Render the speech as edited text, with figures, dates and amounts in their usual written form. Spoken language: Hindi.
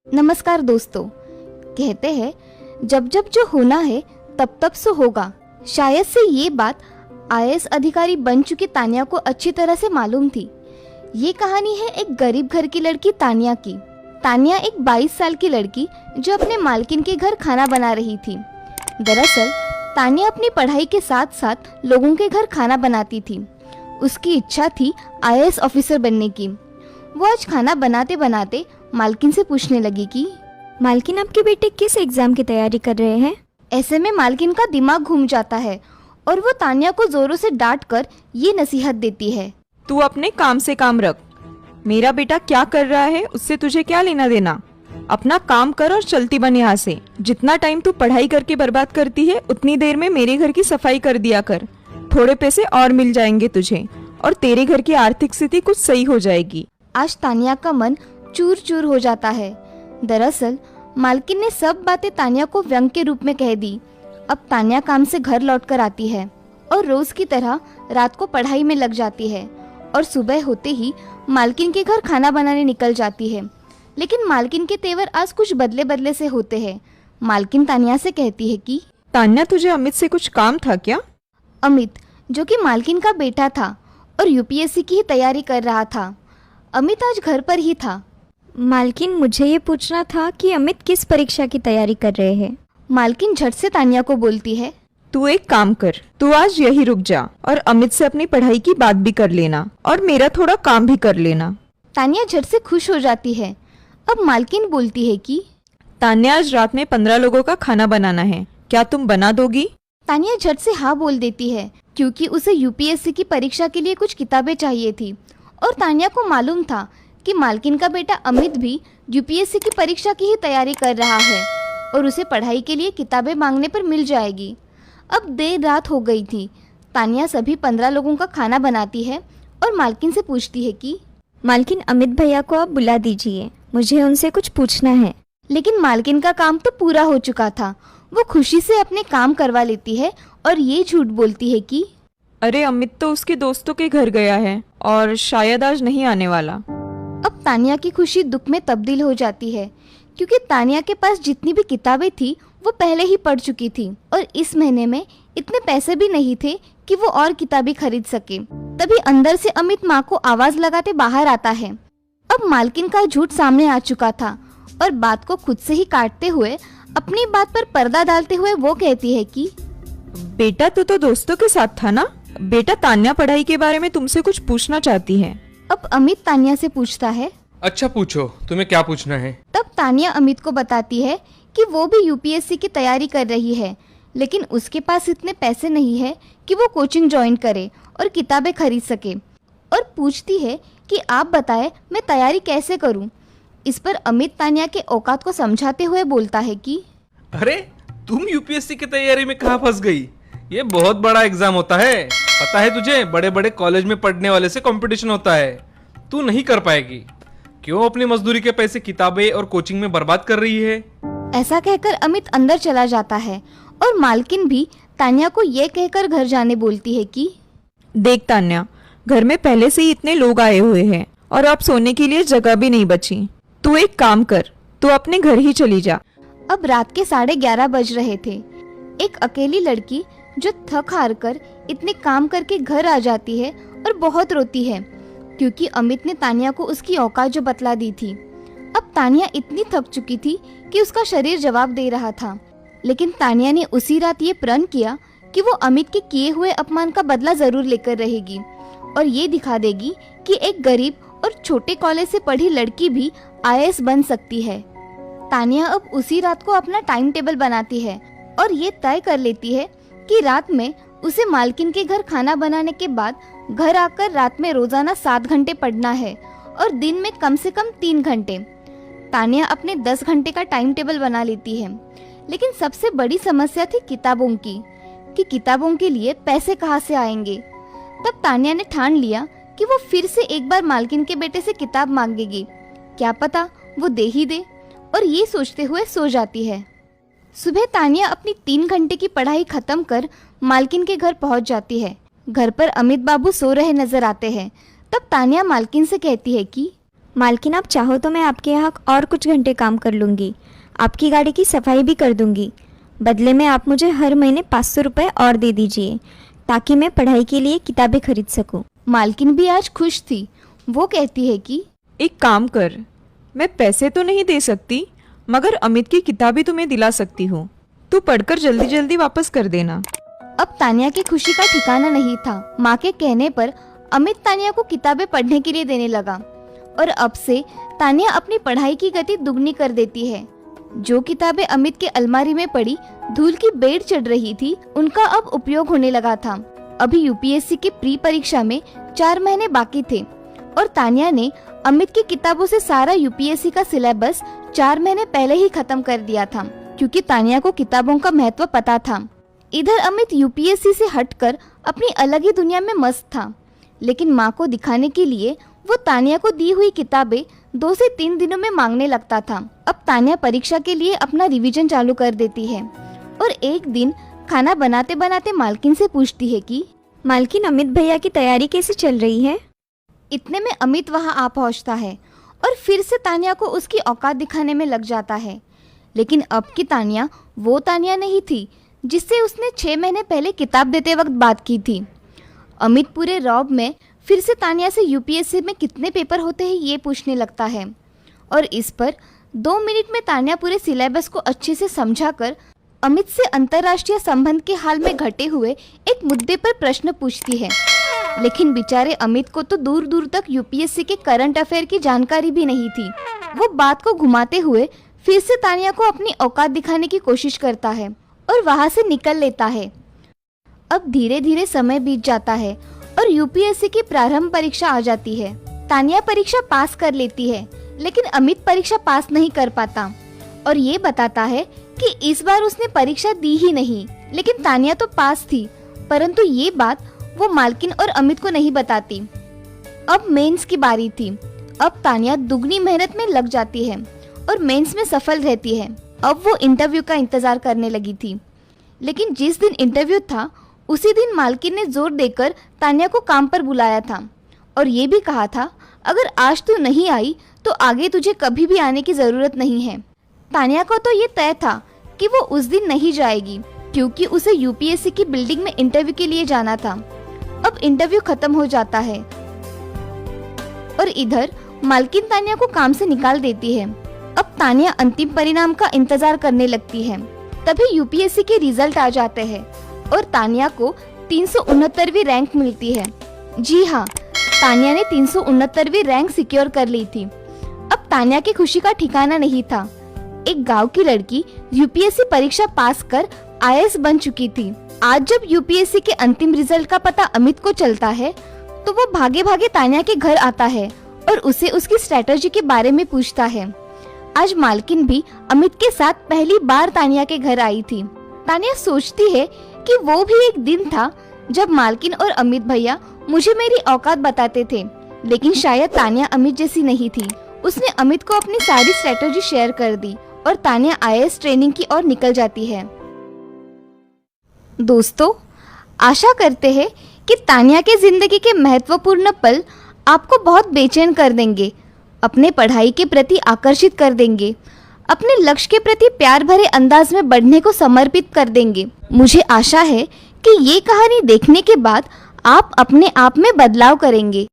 नमस्कार दोस्तों। कहते हैं जब जब जो होना है तब तब सो होगा। शायद से ये बात आईएएस अधिकारी बन चुकी तान्या को अच्छी तरह से मालूम थी। ये कहानी है एक गरीब घर की लड़की तान्या की। तान्या एक 22 साल की लड़की जो अपने मालकिन के घर खाना बना रही थी। दरअसल तान्या अपनी पढ़ाई के साथ साथ लोगों के घर खाना बनाती थी। उसकी इच्छा थी आईएएस ऑफिसर बनने की। वो आज खाना बनाते बनाते मालकिन से पूछने लगी कि मालकिन, आपके बेटे किस एग्जाम की तैयारी कर रहे हैं? ऐसे में मालकिन का दिमाग घूम जाता है और वो तान्या को जोरों से डांट कर ये नसीहत देती है, तू अपने काम से काम रख। मेरा बेटा क्या कर रहा है उससे तुझे क्या लेना देना। अपना काम कर और चलती बन यहाँ से। जितना टाइम तू पढ़ाई करके बर्बाद करती है उतनी देर में मेरे घर की सफाई कर दिया कर। थोड़े पैसे और मिल जाएंगे तुझे और तेरे घर की आर्थिक स्थिति कुछ सही हो जाएगी। आज तान्या का मन चूर चूर हो जाता है। दरअसल मालकिन ने सब बातें तान्या को व्यंग के रूप में कह दी। अब तान्या काम से घर लौटकर आती है और रोज की तरह रात को पढ़ाई में लग जाती है और सुबह होते ही मालकिन के घर खाना बनाने निकल जाती है। लेकिन मालकिन के तेवर आज कुछ बदले बदले से होते हैं। मालकिन तान्या से कहती है कि तान्या, तुझे अमित से कुछ काम था क्या? अमित, जो कि मालकिन का बेटा था और यूपीएससी की ही तैयारी कर रहा था, अमित आज घर पर ही था। मालकिन, मुझे ये पूछना था कि अमित किस परीक्षा की तैयारी कर रहे हैं? मालकिन झट से तान्या को बोलती है, तू एक काम कर, तू आज यही रुक जा और अमित से अपनी पढ़ाई की बात भी कर लेना और मेरा थोड़ा काम भी कर लेना। तान्या झट से खुश हो जाती है। अब मालकिन बोलती है कि तान्या, आज रात में 15 लोगों का खाना बनाना है, क्या तुम बना दोगी? तान्या झट से हाँ बोल देती है क्योंकि उसे यूपीएससी की परीक्षा के लिए कुछ किताबें चाहिए थी और तान्या को मालूम था कि मालकिन का बेटा अमित भी यूपीएससी की परीक्षा की ही तैयारी कर रहा है और उसे पढ़ाई के लिए किताबें मांगने पर मिल जाएगी। अब देर रात हो गई थी। तान्या सभी 15 लोगों का खाना बनाती है और मालकिन से पूछती है कि मालकिन, अमित भैया को आप बुला दीजिए, मुझे उनसे कुछ पूछना है। लेकिन मालकिन का काम तो पूरा हो चुका था। वो खुशी से अपने काम करवा लेती है और ये झूठ बोलती है कि अरे, अमित तो उसके दोस्तों के घर गया है और शायद आज नहीं आने वाला। अब तान्या की खुशी दुख में तब्दील हो जाती है क्योंकि तान्या के पास जितनी भी किताबें थी वो पहले ही पढ़ चुकी थी और इस महीने में इतने पैसे भी नहीं थे कि वो और किताबें खरीद सके। तभी अंदर से अमित माँ को आवाज लगाते बाहर आता है। अब मालकिन का झूठ सामने आ चुका था और बात को खुद से ही काटते हुए अपनी बात पर पर्दा डालते हुए वो कहती है कि बेटा, तू तो दोस्तों के साथ था ना? बेटा, तान्या पढ़ाई के बारे में तुमसे कुछ पूछना चाहती है। अब अमित तान्या से पूछता है। अच्छा, पूछो, तुम्हें क्या पूछना है? तब तान्या अमित को बताती है कि वो भी यूपीएससी की तैयारी कर रही है लेकिन उसके पास इतने पैसे नहीं है कि वो कोचिंग ज्वाइन करे और किताबें खरीद सके और पूछती है कि आप बताएं मैं तैयारी कैसे करूं। इस पर अमित तान्या के औकात को समझाते हुए बोलता है कि अरे, तुम यूपीएससी की तैयारी में कहाँ फंस गई? ये बहुत बड़ा एग्जाम होता है, पता है तुझे? बड़े बड़े कॉलेज में पढ़ने वाले से कंपटीशन होता है। तू नहीं कर पाएगी। क्यों अपनी मजदूरी के पैसे किताबें और कोचिंग में बर्बाद कर रही है? ऐसा कहकर अमित अंदर चला जाता है और मालकिन भी तान्या को ये कहकर घर जाने बोलती है कि देख तान्या, घर में पहले से ही इतने लोग आए हुए हैं और अब सोने के लिए जगह भी नहीं बची। तू एक काम कर, तू अपने घर ही चली जा। अब रात के 11:30 बज रहे थे। एक अकेली लड़की जो थक हार कर इतने काम करके घर आ जाती है और बहुत रोती है क्योंकि अमित ने तान्या को उसकी औकात जो बतला दी थी। अब तान्या इतनी थक चुकी थी कि उसका शरीर जवाब दे रहा था। लेकिन तान्या ने उसी रात ये प्रण किया कि वो अमित के किए हुए अपमान का बदला जरूर लेकर रहेगी और ये दिखा देगी कि एक गरीब और छोटे कॉलेज से पढ़ी लड़की भी आईएएस बन सकती है। तान्या अब उसी रात को अपना टाइम टेबल बनाती है और ये तय कर लेती है कि रात में उसे मालकिन के घर खाना बनाने के बाद घर आकर रात में रोजाना 7 घंटे पढ़ना है और दिन में कम से कम 3 घंटे। तान्या अपने 10 घंटे का टाइम टेबल बना लेती है। लेकिन सबसे बड़ी समस्या थी किताबों की कि किताबों के लिए पैसे कहाँ से आएंगे। तब तान्या ने ठान लिया कि वो फिर से एक बार मालकिन के बेटे से किताब मांगेगी। क्या पता वो दे ही दे, और ये सोचते हुए सो जाती है। सुबह तान्या अपनी 3 घंटे की पढ़ाई खत्म कर मालकिन के घर पहुंच जाती है। घर पर अमित बाबू सो रहे नजर आते हैं। तब तान्या मालकिन से कहती है कि मालकिन आप चाहो तो मैं आपके यहाँ और कुछ घंटे काम कर लूँगी, आपकी गाड़ी की सफाई भी कर दूँगी। बदले में आप मुझे हर महीने 500 रुपये और दे दीजिए ताकि मैं पढ़ाई के लिए किताबें खरीद सकूँ। मालकिन भी आज खुश थी। वो कहती है कि एक काम कर, मैं पैसे तो नहीं दे सकती मगर अमित की किताबें तुम्हें दिला सकती हूँ। तू पढ़कर जल्दी जल्दी वापस कर देना। अब तानिया की खुशी का ठिकाना नहीं था। माँ के कहने पर अमित तानिया को किताबें पढ़ने के लिए देने लगा और अब से तानिया अपनी पढ़ाई की गति दुगनी कर देती है। जो किताबें अमित के अलमारी में पड़ी धूल की बेड़ चढ़ रही थी, उनका अब उपयोग होने लगा था। अभी यूपीएससी की प्री परीक्षा में 4 महीने बाकी थे और तानिया ने अमित की किताबों से सारा यूपीएससी का सिलेबस 4 महीने पहले ही खत्म कर दिया था, क्योंकि तानिया को किताबों का महत्व पता था। इधर अमित यूपीएससी से हटकर अपनी अलग ही दुनिया में मस्त था, लेकिन माँ को दिखाने के लिए वो तानिया को दी हुई किताबें 2 से 3 दिनों में मांगने लगता था। अब तानिया परीक्षा के लिए अपना रिवीजन चालू कर देती है और एक दिन खाना बनाते बनाते मालकिन से पूछती है कि मालकिन, अमित भैया की तैयारी कैसी चल रही है? इतने में अमित वहां आ पहुंचता है और फिर से तानिया को उसकी औकात दिखाने में लग जाता है। लेकिन अब की तानिया वो तानिया नहीं थी जिससे उसने 6 महीने पहले किताब देते वक्त बात की थी। अमित पूरे रौब में फिर से तानिया से यूपीएससी में कितने पेपर होते हैं ये पूछने लगता है और इस पर 2 मिनट में तानिया पूरे सिलेबस को अच्छे से समझाकर अमित से अंतर्राष्ट्रीय संबंध के हाल में घटे हुए एक मुद्दे पर प्रश्न पूछती है। लेकिन बेचारे अमित को तो दूर दूर तक यूपीएससी के करंट अफेयर की जानकारी भी नहीं थी। वो बात को घुमाते हुए फिर से तानिया को अपनी औकात दिखाने की कोशिश करता है और वहां से निकल लेता है। अब धीरे धीरे समय बीत जाता है और यूपीएससी की प्रारंभ परीक्षा आ जाती है। तानिया परीक्षा पास कर लेती है, लेकिन अमित परीक्षा पास नहीं कर पाता और ये बताता है कि इस बार उसने परीक्षा दी ही नहीं। लेकिन तानिया तो पास थी, परंतु ये बात वो मालकिन और अमित को नहीं बताती। अब मेंस की बारी थी। अब तानिया दुगनी मेहनत में लग जाती है और मेंस में सफल रहती है। अब वो इंटरव्यू का इंतजार करने लगी थी, लेकिन जिस दिन इंटरव्यू था उसी दिन मालकिन ने जोर देकर तानिया को काम पर बुलाया था और ये भी कहा था, अगर आज तू नहीं आई तो आगे तुझे कभी भी आने की जरूरत नहीं है। तानिया को तो ये तय था कि वो उस दिन नहीं जाएगी, क्योंकि उसे यूपीएससी की बिल्डिंग में इंटरव्यू के लिए जाना था। अब इंटरव्यू खत्म हो जाता है और इधर मालकिन तानिया को काम से निकाल देती है। अब तानिया अंतिम परिणाम का इंतजार करने लगती है। तभी यूपीएससी के रिजल्ट आ जाते हैं और तानिया को 369वीं रैंक मिलती है। जी हाँ, तानिया ने 369वीं रैंक सिक्योर कर ली थी। अब तानिया की खुशी का ठिकाना नहीं था। एक गांव की लड़की यूपीएससी परीक्षा पास कर आईएएस बन चुकी थी। आज जब यूपीएससी के अंतिम रिजल्ट का पता अमित को चलता है तो वो भागे भागे तानिया के घर आता है और उसे उसकी स्ट्रेटजी के बारे में पूछता है। आज मालकिन भी अमित के साथ पहली बार तानिया के घर आई थी। तानिया सोचती है कि वो भी एक दिन था जब मालकिन और अमित भैया मुझे मेरी औकात बताते थे, लेकिन शायद तानिया अमित जैसी नहीं थी। उसने अमित को अपनी सारी स्ट्रेटजी शेयर कर दी और तानिया आईएएस ट्रेनिंग की ओर निकल जाती है। दोस्तों, आशा करते हैं कि तानिया के जिंदगी के महत्वपूर्ण पल आपको बहुत बेचैन कर देंगे, अपने पढ़ाई के प्रति आकर्षित कर देंगे, अपने लक्ष्य के प्रति प्यार भरे अंदाज में बढ़ने को समर्पित कर देंगे। मुझे आशा है कि ये कहानी देखने के बाद आप अपने आप में बदलाव करेंगे